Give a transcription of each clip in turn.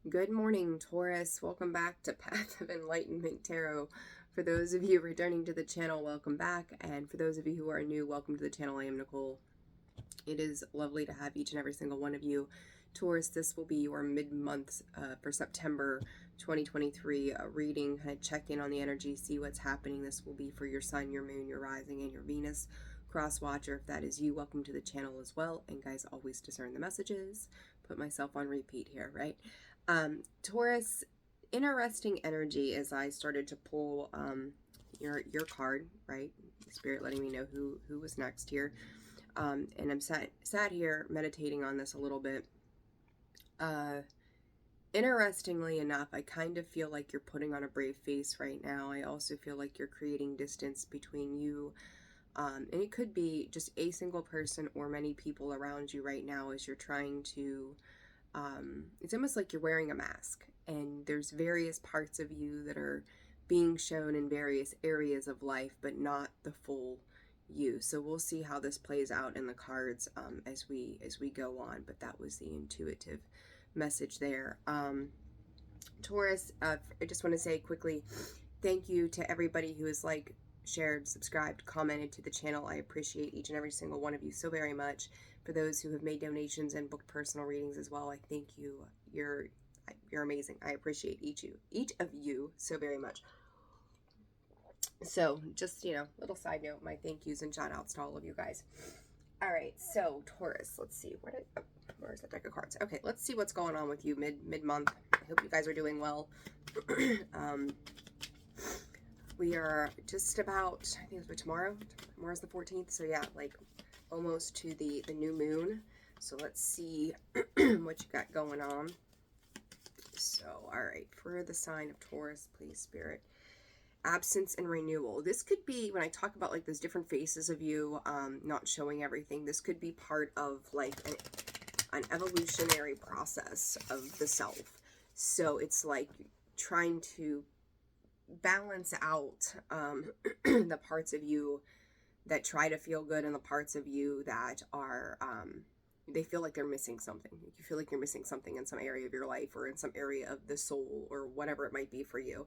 Good morning, Taurus. Welcome back to Path of Enlightenment Tarot. For those of you returning to the channel, welcome back. And for those of you who are new, welcome to the channel. I am Nicole. It is lovely to have each and every single one of you. Taurus, this will be your mid-month for September 2023 reading. Kind of check in on the energy, see what's happening. This will be for your sun, your moon, your rising, and your Venus. Cross watcher, if that is you, welcome to the channel as well. And guys, always discern the messages. Put myself on repeat here, right? Taurus, interesting energy as I started to pull your card, right? Spirit letting me know who was next here. And I'm sat here meditating on this a little bit. Interestingly enough, I kind of feel like you're putting on a brave face right now. I also feel like you're creating distance between you. And it could be just a single person or many people around you right now as you're trying to it's almost like you're wearing a mask, and there's various parts of you that are being shown in various areas of life, but not the full you. So we'll see how this plays out in the cards as we go on. But that was the intuitive message there. Taurus, I just want to say quickly, thank you to everybody who has shared, subscribed, commented to the channel. I appreciate each and every single one of you so very much. For those who have made donations and booked personal readings as well, I thank you. You're amazing. I appreciate each of you so very much. So just, little side note, my thank yous and shout outs to all of you guys. All right, so Taurus, let's see. Where's that deck of cards? Okay, let's see what's going on with you mid-month. I hope you guys are doing well. We are just about, I think it's tomorrow. Tomorrow's the 14th, so yeah, almost to the new moon. So let's see what you got going on. So, all right, for the sign of Taurus, please, Spirit. Absence and renewal. This could be, when I talk about those different faces of you, not showing everything, this could be part of an evolutionary process of the self. So it's trying to balance out the parts of you that try to feel good and the parts of you that are they feel like they're missing something. You feel like you're missing something in some area of your life or in some area of the soul or whatever it might be for you.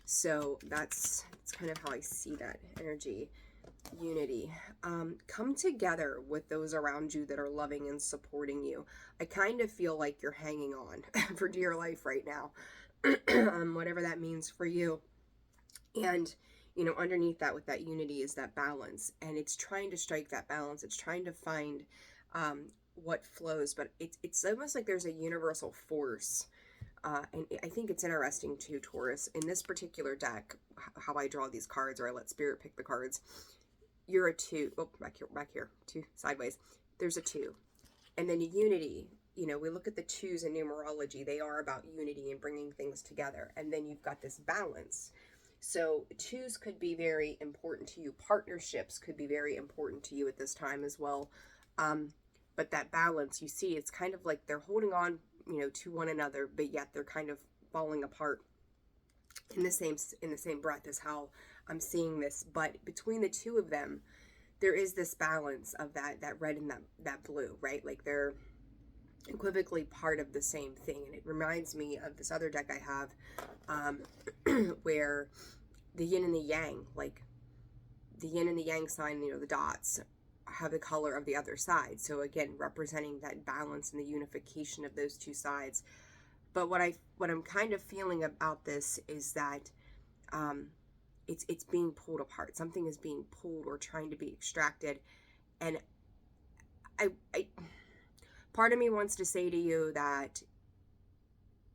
So that's kind of how I see that energy. Unity. Come together with those around you that are loving and supporting you. I kind of feel like you're hanging on for dear life right now. Whatever that means for you. And underneath that, with that unity, is that balance, and it's trying to strike that balance. It's trying to find what flows, but it's almost like there's a universal force. And I think it's interesting too, Taurus, in this particular deck, how I draw these cards, or I let Spirit pick the cards. You're a 2. Oh, back here, 2 sideways. There's a 2, and then unity. We look at the 2s in numerology. They are about unity and bringing things together, and then you've got this balance. So 2s could be very important to you. Partnerships could be very important to you at this time as well. But that balance, you see, it's kind of like they're holding on, to one another, but yet they're kind of falling apart in the same breath is how I'm seeing this. But between the two of them, there is this balance of that red and that blue, right? They're equivocally part of the same thing. And it reminds me of this other deck I have where the yin and the yang, the yin and the yang sign, the dots have the color of the other side. So again, representing that balance and the unification of those two sides. But what I'm kind of feeling about this is that it's being pulled apart. Something is being pulled or trying to be extracted. And I part of me wants to say to you that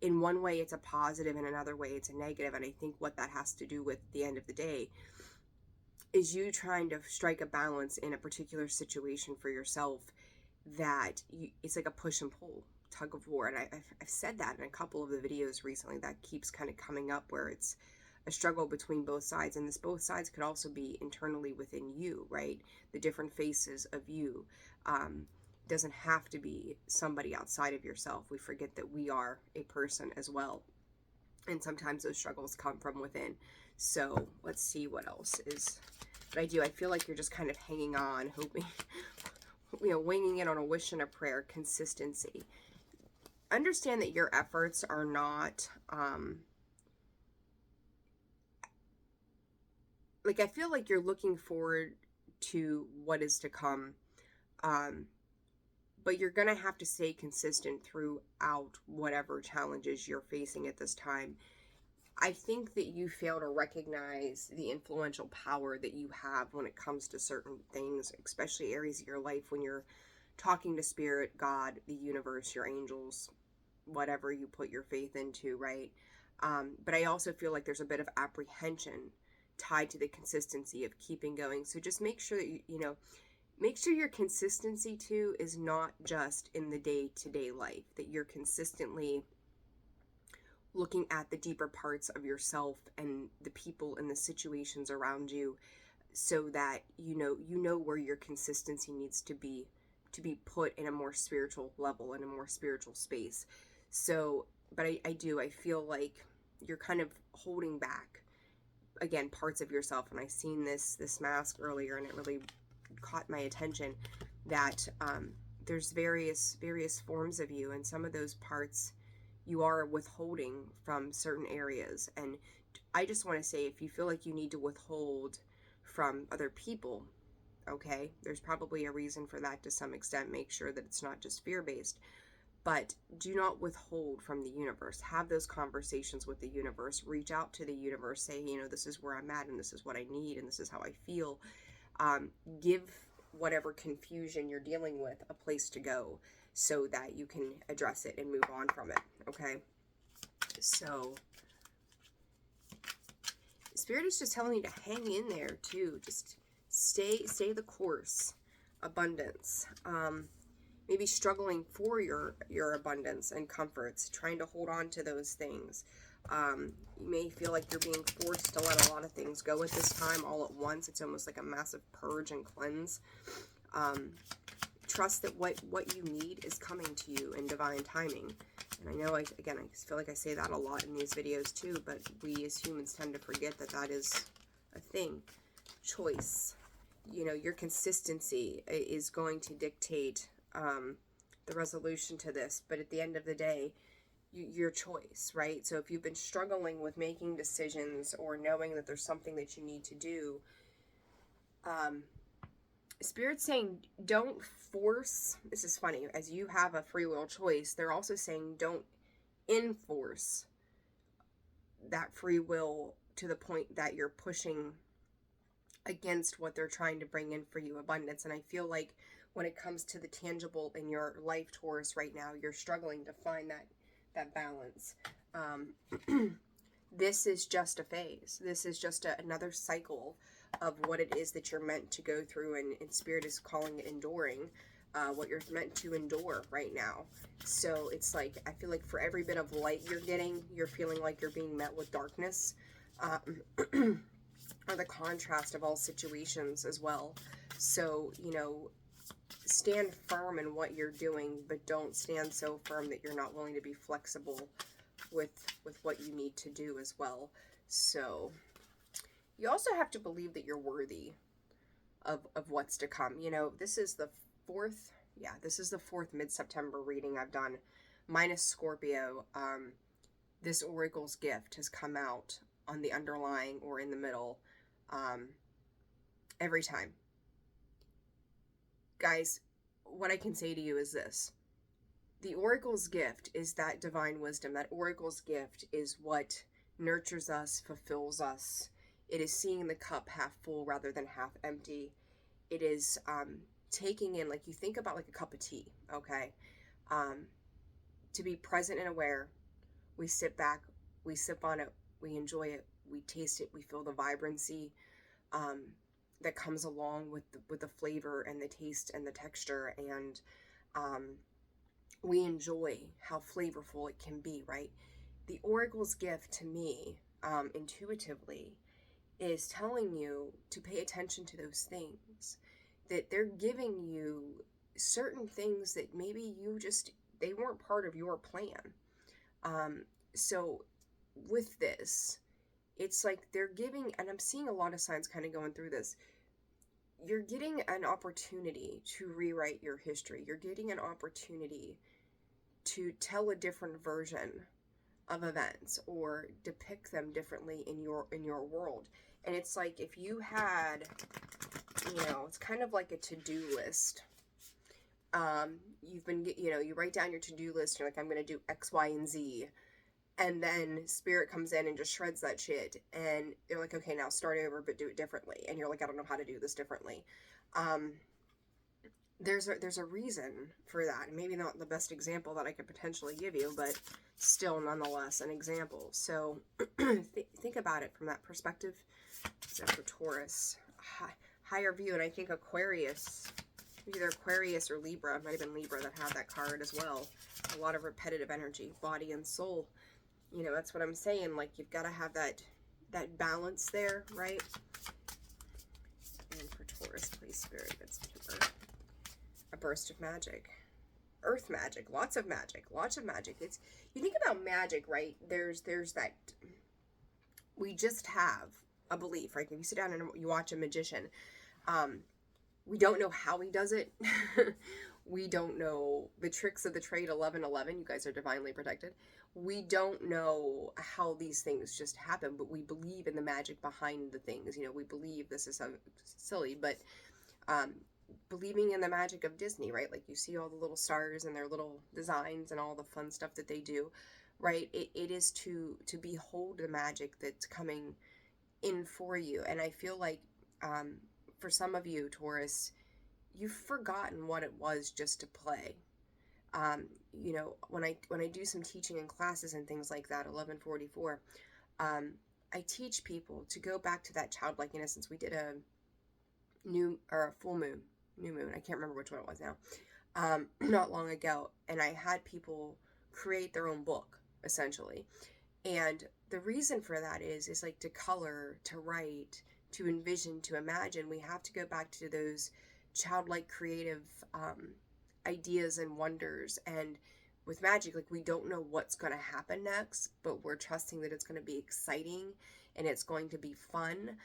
in one way it's a positive, in another way it's a negative. And I think what that has to do with, at the end of the day, is you trying to strike a balance in a particular situation for yourself that it's like a push and pull, tug of war. And I've said that in a couple of the videos recently. That keeps kind of coming up, where it's a struggle between both sides. And this both sides could also be internally within you, right? The different faces of you. Doesn't have to be somebody outside of yourself. We forget that we are a person as well. And sometimes those struggles come from within. So let's see what else is. But I feel like you're just kind of hanging on, hoping, winging it on a wish and a prayer. Consistency. understand that your efforts are not, like, I feel like you're looking forward to what is to come, um, but you're going to have to stay consistent throughout whatever challenges you're facing at this time. I think that you fail to recognize the influential power that you have when it comes to certain things, especially areas of your life when you're talking to spirit, God, the universe, your angels, whatever you put your faith into, right? But I also feel like there's a bit of apprehension tied to the consistency of keeping going. So just make sure that make sure your consistency too is not just in the day-to-day life, that you're consistently looking at the deeper parts of yourself and the people and the situations around you, so that you know where your consistency needs to be put in a more spiritual level, in a more spiritual space. So, but I feel like you're kind of holding back, again, parts of yourself. And I seen this mask earlier, and it really caught my attention that there's various forms of you, and some of those parts you are withholding from certain areas. And I just want to say, if you feel like you need to withhold from other people, okay, there's probably a reason for that to some extent. Make sure that it's not just fear-based, but do not withhold from the universe. Have those conversations with the universe. Reach out to the universe. Say, this is where I'm at, and this is what I need, and this is how I feel. Give whatever confusion you're dealing with a place to go, so that you can address it and move on from it, okay? So Spirit is just telling you to hang in there too. Just stay the course. Abundance. Maybe struggling for your abundance and comforts, trying to hold on to those things. You may feel like you're being forced to let a lot of things go at this time all at once. It's almost like a massive purge and cleanse. Trust that what you need is coming to you in divine timing. And I know, I feel like I say that a lot in these videos too, but we as humans tend to forget that that is a thing. Choice. Your consistency is going to dictate the resolution to this, but at the end of the day, your choice, right? So if you've been struggling with making decisions or knowing that there's something that you need to do, Spirit's saying don't force. This is funny, as you have a free will choice, they're also saying don't enforce that free will to the point that you're pushing against what they're trying to bring in for you, abundance. And I feel like when it comes to the tangible in your life, Taurus, right now, you're struggling to find that balance. This is just a phase. This is just another cycle of what it is that you're meant to go through, and Spirit is calling it enduring, what you're meant to endure right now. So it's like, I feel like for every bit of light you're getting, you're feeling like you're being met with darkness, or the contrast of all situations as well. So, stand firm in what you're doing, but don't stand so firm that you're not willing to be flexible with what you need to do as well. So you also have to believe that you're worthy of what's to come. This is the fourth mid-September reading I've done, minus Scorpio. This Oracle's gift has come out on the underlying or in the middle, every time. Guys, what I can say to you is this. The Oracle's gift is that divine wisdom. That Oracle's gift is what nurtures us, fulfills us. It is seeing the cup half full rather than half empty. It is taking in, like, you think about like a cup of tea, okay? To be present and aware. We sit back, we sip on it, we enjoy it, we taste it, we feel the vibrancy that comes along with the flavor and the taste and the texture, and we enjoy how flavorful it can be, right? The Oracle's gift to me, intuitively, is telling you to pay attention to those things, that they're giving you certain things that maybe they weren't part of your plan. So with this, it's like they're giving, and I'm seeing a lot of signs kind of going through this, you're getting an opportunity to rewrite your history. You're getting an opportunity to tell a different version of events or depict them differently in your world. And it's like if you had, it's kind of like a to-do list. You've been, you write down your to-do list. You're like, I'm going to do X, Y, and Z. And then spirit comes in and just shreds that shit. And they're like, okay, now start over, but do it differently. And you're like, I don't know how to do this differently. There's a reason for that. Maybe not the best example that I could potentially give you, but still nonetheless an example. So think about it from that perspective. So for Taurus, higher view, and I think Aquarius, either Aquarius or Libra, it might have been Libra that had that card as well. A lot of repetitive energy, body and soul. That's what I'm saying. Like, you've got to have that balance there, right? And for Taurus, please, Spirit, it's a burst of magic. Earth magic, lots of magic. It's, you think about magic, right? There's that, we just have a belief, right? If you sit down and you watch a magician, we don't know how he does it. We don't know the tricks of the trade. 1111, you guys are divinely protected. We don't know how these things just happen, but we believe in the magic behind the things. We believe, this is so silly, but believing in the magic of Disney, right? Like, you see all the little stars and their little designs and all the fun stuff that they do, right? It is to behold the magic that's coming in for you. And I feel like for some of you, Taurus, you've forgotten what it was just to play. When I do some teaching in classes and things like that, 1144, I teach people to go back to that childlike innocence. We did a new moon, I can't remember which one it was now, not long ago, and I had people create their own book, essentially. And the reason for that is like, to color, to write, to envision, to imagine, we have to go back to those childlike creative ideas and wonders. And with magic, like, we don't know what's going to happen next, but we're trusting that it's going to be exciting and it's going to be fun,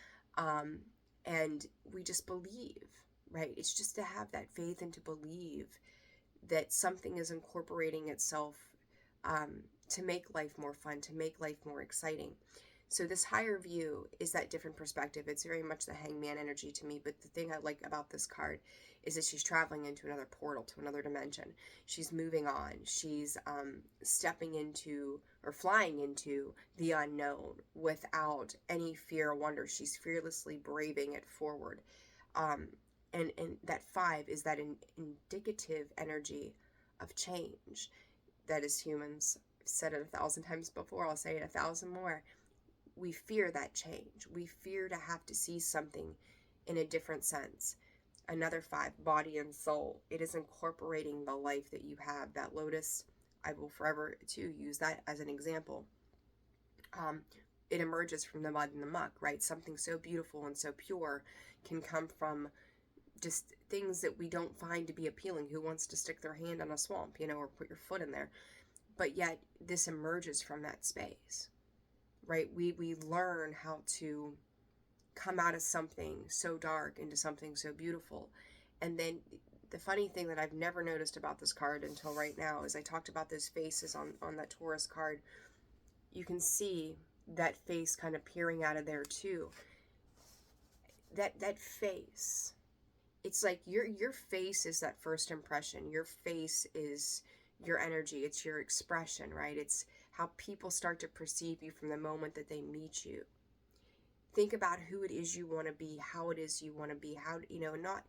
and we just believe, right? It's just to have that faith and to believe that something is incorporating itself to make life more fun, to make life more exciting. So this higher view is that different perspective. It's very much the hangman energy to me, but the thing I like about this card is that she's traveling into another portal, to another dimension. She's moving on. She's stepping into, or flying into, the unknown without any fear or wonder. She's fearlessly braving it forward. And that 5 is that indicative energy of change that, as humans, I've said it 1,000 times before, I'll say it 1,000 more. We fear that change. We fear to have to see something in a different sense. Another 5, body and soul. It is incorporating the life that you have. That lotus, I will forever too use that as an example. It emerges from the mud and the muck, right? Something so beautiful and so pure can come from just things that we don't find to be appealing. Who wants to stick their hand on a swamp, or put your foot in there? But yet this emerges from that space, right? We learn how to come out of something so dark into something so beautiful. And then the funny thing that I've never noticed about this card until right now is I talked about those faces on that Taurus card. You can see that face kind of peering out of there too. That face, it's like your face is that first impression. Your face is your energy. It's your expression, right? It's how people start to perceive you from the moment that they meet you. Think about who it is you want to be, how it is you want to be, not,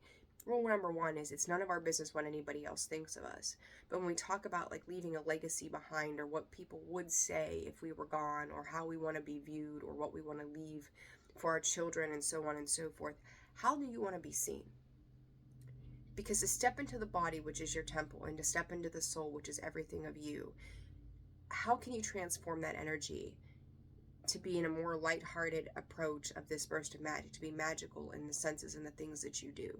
rule number 1 is it's none of our business what anybody else thinks of us. But when we talk about like leaving a legacy behind, or what people would say if we were gone, or how we want to be viewed, or what we want to leave for our children, and so on and so forth, how do you want to be seen? Because to step into the body, which is your temple, and to step into the soul, which is everything of you, how can you transform that energy to be in a more lighthearted approach of this burst of magic, to be magical in the senses and the things that you do?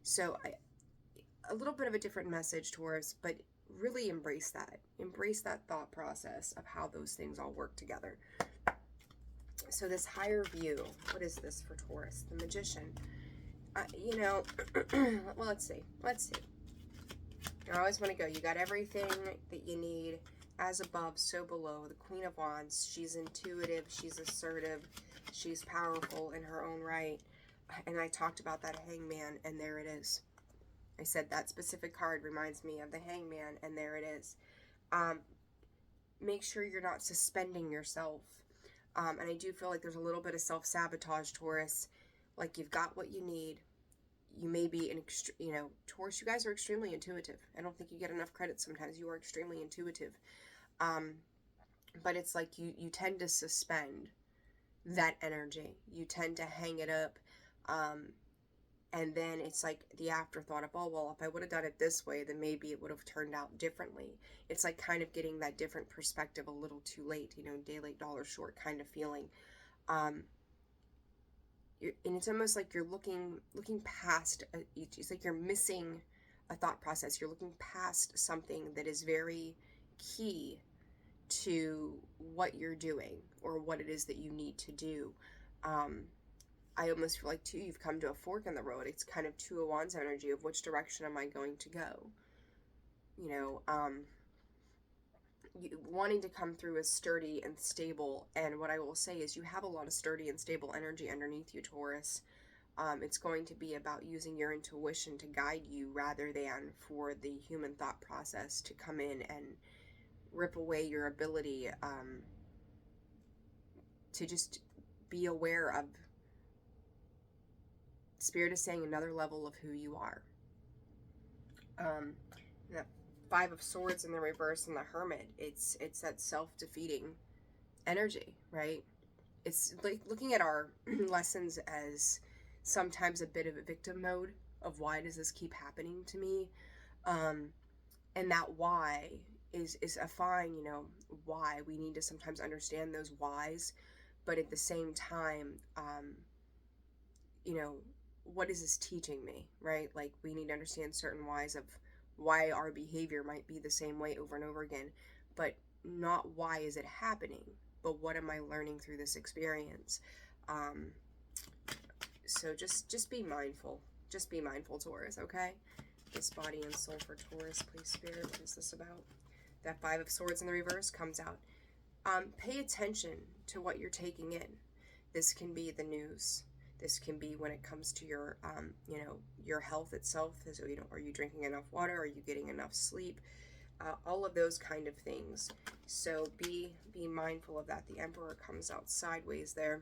So a little bit of a different message, Taurus, but really embrace that thought process of how those things all work together. So this higher view, what is this for Taurus? The Magician. Well, let's see. I always want to go. You got everything that you need. As above, so below. The Queen of Wands. She's intuitive. She's assertive. She's powerful in her own right. And I talked about that Hangman, and there it is. I said that specific card reminds me of the Hangman, and there it is. Make sure you're not suspending yourself. And I do feel like there's a little bit of self-sabotage, Taurus. Like, you've got what you need. You may be Taurus, you guys are extremely intuitive. I don't think you get enough credit sometimes. You are extremely intuitive. But it's like you tend to suspend that energy. You tend to hang it up. And then it's like the afterthought of, oh, well, if I would have done it this way, then maybe it would have turned out differently. It's like kind of getting that different perspective a little too late, day late, dollar short kind of feeling. And it's almost like you're looking past, it's like you're missing a thought process. You're looking past something that is very key to what you're doing or what it is that you need to do. I almost feel like, too, you've come to a fork in the road. It's kind of Two of Wands energy of which direction am I going to go? Wanting to come through as sturdy and stable. And what I will say is you have a lot of sturdy and stable energy underneath you, Taurus. It's going to be about using your intuition to guide you rather than for the human thought process to come in and rip away your ability to just be aware of. Spirit is saying another level of who you are. That Five of Swords in the reverse and the Hermit. It's that self-defeating energy, right? It's like looking at our lessons as sometimes a bit of a victim mode of why does this keep happening to me? And that why is a fine, why. We need to sometimes understand those whys, but at the same time, what is this teaching me, right? Like, we need to understand certain whys of why our behavior might be the same way over and over again, but not why is it happening, but what am I learning through this experience? So just be mindful. Just be mindful, Taurus, okay? This body and soul for Taurus, please, Spirit. What is this about? That Five of Swords in the reverse comes out. Pay attention to what you're taking in. This can be the news. This can be when it comes to your, your health itself. So, are you drinking enough water? Are you getting enough sleep? All of those kind of things. So be mindful of that. The Emperor comes out sideways there.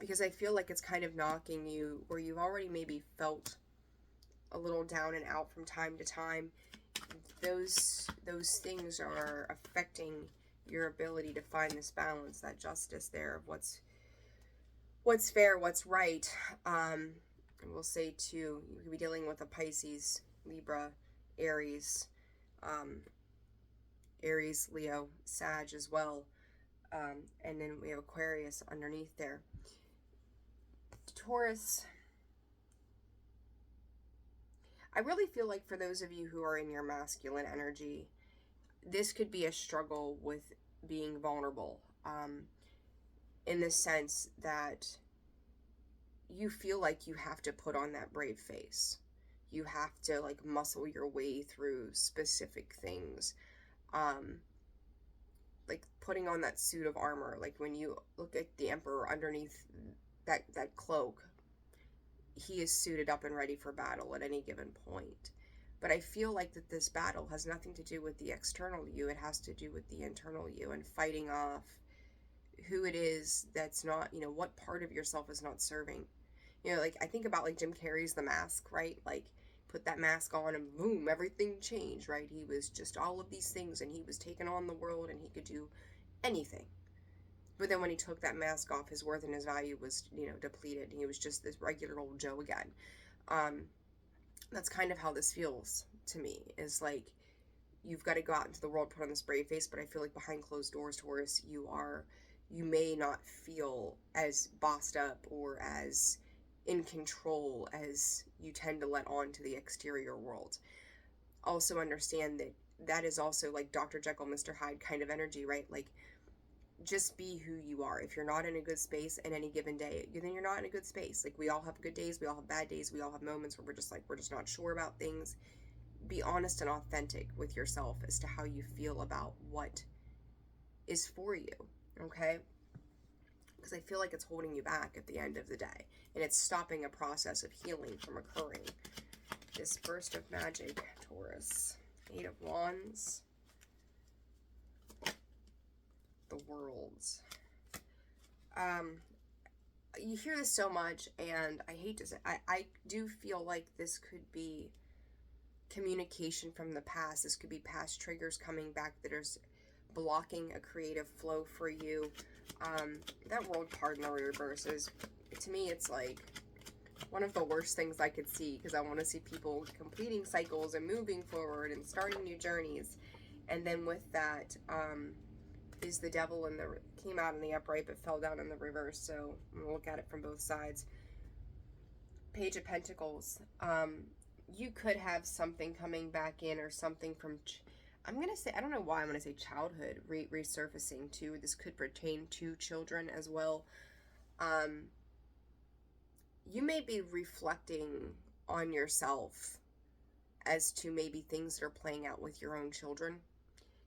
Because I feel like it's kind of knocking you where you've already maybe felt a little down and out from time to time. Those things are affecting your ability to find this balance, that justice there of what's fair, what's right. And we'll say too, you could be dealing with a Pisces, Libra, Aries, Leo, Sag as well. And then we have Aquarius underneath there. Taurus, I really feel like for those of you who are in your masculine energy, this could be a struggle with being vulnerable. In the sense that you feel like you have to put on that brave face. You have to like muscle your way through specific things. Like putting on that suit of armor. Like when you look at the Emperor underneath that cloak, he is suited up and ready for battle at any given point. But I feel like that this battle has nothing to do with the external you. It has to do with the internal you and fighting off who it is that's not, what part of yourself is not serving. Like I think about like Jim Carrey's The Mask, right? Like put that mask on and boom, everything changed, right? He was just all of these things and he was taking on the world and he could do anything. But then when he took that mask off, his worth and his value was, depleted. He was just this regular old Joe again. That's kind of how this feels to me, is like you've got to go out into the world, put on this brave face, but I feel like behind closed doors, Taurus, you may not feel as bossed up or as in control as you tend to let on to the exterior world. Also understand that is also like Dr. Jekyll, Mr. Hyde kind of energy, right? Like just be who you are. If you're not in a good space in any given day, then you're not in a good space. Like, we all have good days, we all have bad days, we all have moments where we're just not sure about things. Be honest and authentic with yourself as to how you feel about what is for you, okay? Because I feel like it's holding you back at the end of the day, and it's stopping a process of healing from occurring. This burst of magic, Taurus. 8 of Wands. The Worlds. You hear this so much, and I hate to say, I do feel like this could be communication from the past. This could be past triggers coming back that are blocking a creative flow for you. That World card in the reverse is, to me, it's like one of the worst things I could see, because I want to see people completing cycles and moving forward and starting new journeys. And then with that, is the Devil, and came out in the upright but fell down in the reverse, so we'll look at it from both sides. Page of Pentacles. You could have something coming back in, or something from I'm going to say, I don't know why I'm going to say childhood resurfacing too. This could pertain to children as well. You may be reflecting on yourself as to maybe things that are playing out with your own children.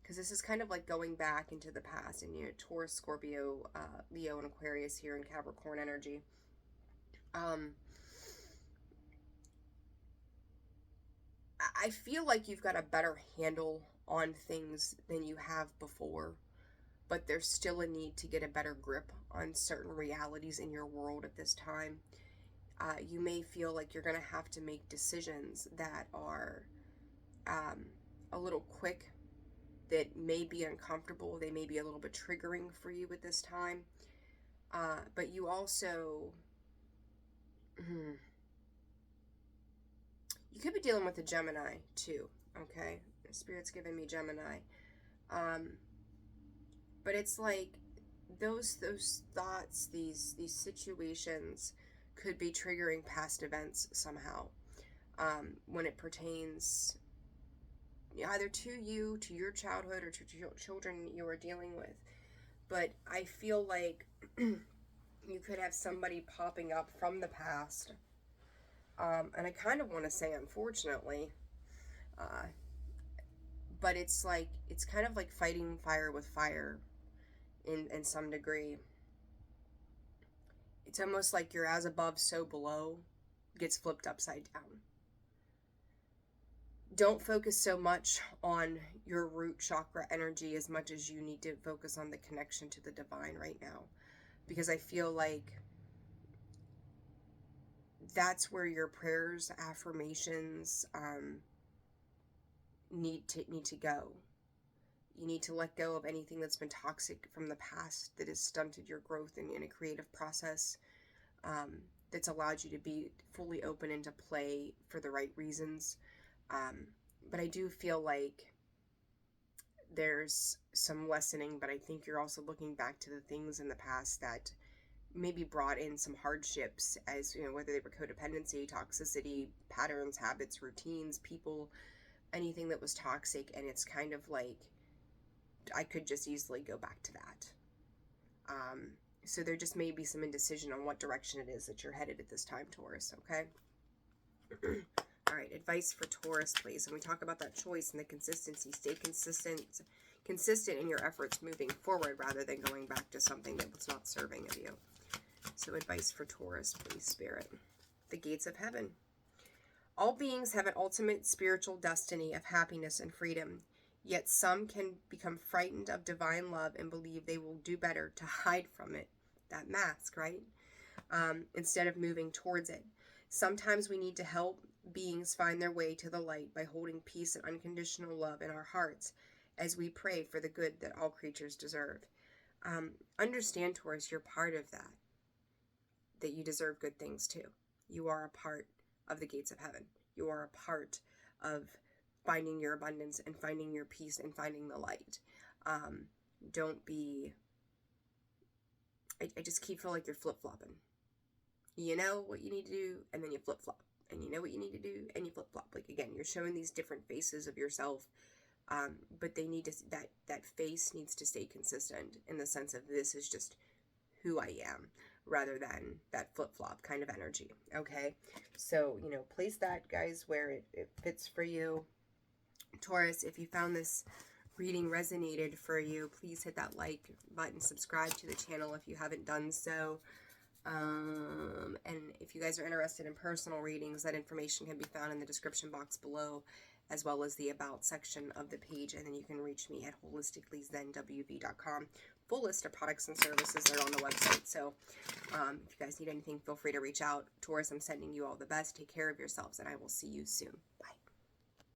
Because this is kind of like going back into the past, and Taurus, Scorpio, Leo, and Aquarius here in Capricorn energy. I feel like you've got a better handle on things than you have before, but there's still a need to get a better grip on certain realities in your world at this time. You may feel like you're going to have to make decisions that are a little quick, that may be uncomfortable. They may be a little bit triggering for you at this time. But you also, you could be dealing with a Gemini too, okay? Spirit's giving me Gemini. But it's like those thoughts, these situations could be triggering past events somehow, when it pertains either to you, to your childhood, or to children you are dealing with. But I feel like you could have somebody popping up from the past, and I kind of want to say unfortunately, but it's like, it's kind of like fighting fire with fire in some degree. It's almost like you're as above, so below gets flipped upside down. Don't focus so much on your root chakra energy as much as you need to focus on the connection to the divine right now. Because I feel like that's where your prayers, affirmations, need to go. You need to let go of anything that's been toxic from the past that has stunted your growth in a creative process, that's allowed you to be fully open and to play for the right reasons. But I do feel like there's some lessening, but I think you're also looking back to the things in the past that maybe brought in some hardships, as whether they were codependency, toxicity, patterns, habits, routines, people, anything that was toxic. And it's kind of like, I could just easily go back to that. So there just may be some indecision on what direction it is that you're headed at this time, Taurus, okay? All right, advice for Taurus, please. And we talk about that choice and the consistency. Stay consistent in your efforts moving forward, rather than going back to something that was not serving of you. So advice for Taurus, please, Spirit. The gates of heaven. All beings have an ultimate spiritual destiny of happiness and freedom. Yet some can become frightened of divine love and believe they will do better to hide from it. That mask, right? Instead of moving towards it. Sometimes we need to help beings find their way to the light by holding peace and unconditional love in our hearts as we pray for the good that all creatures deserve. Understand, Taurus, you're part of that. That you deserve good things too. You are a part of the gates of heaven. You are a part of finding your abundance and finding your peace and finding the light. Don't be... I just keep feeling like you're flip-flopping. You know what you need to do, and then you flip-flop. And you know what you need to do, and you flip-flop. Like, again, you're showing these different faces of yourself, But they need to, that face needs to stay consistent in the sense of this is just who I am, rather than that flip-flop kind of energy. Okay, so you know, place that, guys, where it fits for you. Taurus, if you found this reading resonated for you, please hit that like button, subscribe to the channel if you haven't done so. And if you guys are interested in personal readings, that information can be found in the description box below, as well as the about section of the page. And then you can reach me at holisticallyzenwv.com. Full list of products and services are on the website. So if you guys need anything, feel free to reach out. Taurus, I'm sending you all the best. Take care of yourselves, and I will see you soon. Bye.